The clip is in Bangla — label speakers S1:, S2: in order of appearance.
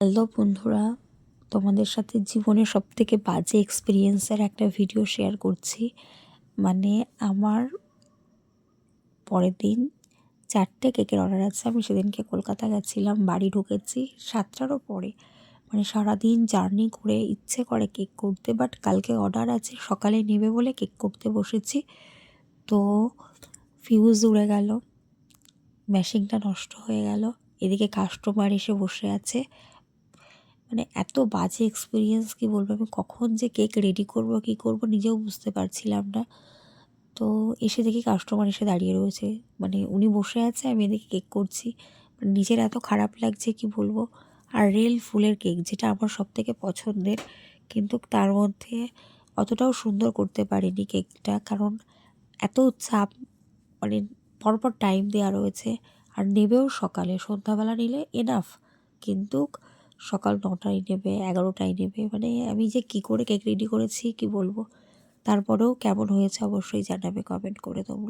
S1: হ্যালো বন্ধুরা, তোমাদের সাথে জীবনের সবথেকে বাজে এক্সপিরিয়েন্সের একটা ভিডিও শেয়ার করছি। আমার পরের দিন 4টে কেকের অর্ডার আছে। আমি সেদিনকে কলকাতা গেছিলাম, বাড়ি ঢুকেছি 7টারও পরে। সারাদিন জার্নি করে ইচ্ছে করে কেক করতে, বাট কালকে অর্ডার আছে, সকালে নেবে বলে কেক করতে বসেছি। তো ফিউজ উড়ে গেল, মেশিনটা নষ্ট হয়ে গেল, এদিকে কাস্টমার এসে বসে আছে। এত বাজে এক্সপিরিয়েন্স, কি বলবো। আমি কখন যে কেক রেডি করব, কি করব নিজেও বুঝতে পারছিলাম না। তো এসে দেখি কাস্টমার এসে দাঁড়িয়ে রয়েছে, উনি বসে আছে, আমি এদিকে কেক করছি। নিজের এত খারাপ লাগছে, কি বলবো। আর রিয়েল ফুলের কেক, যেটা আমার সবথেকে পছন্দের, কিন্তু তার মধ্যে অতটাও সুন্দর করতে পারিনি কেকটা, কারণ এত চাপ। মানে পরপর টাইম দেওয়া রয়েছে, আর নেবেও সকালে, সন্ধ্যাবেলা নিলে এনাফ, কিন্তু সকাল 9টায় নেবে, 11টায় নেবে। আমি যে কি করে কেক রেডি করেছি, কি বলবো। তারপরেও কেমন হয়েছে অবশ্যই জানাবে কমেন্ট করে তোমরা।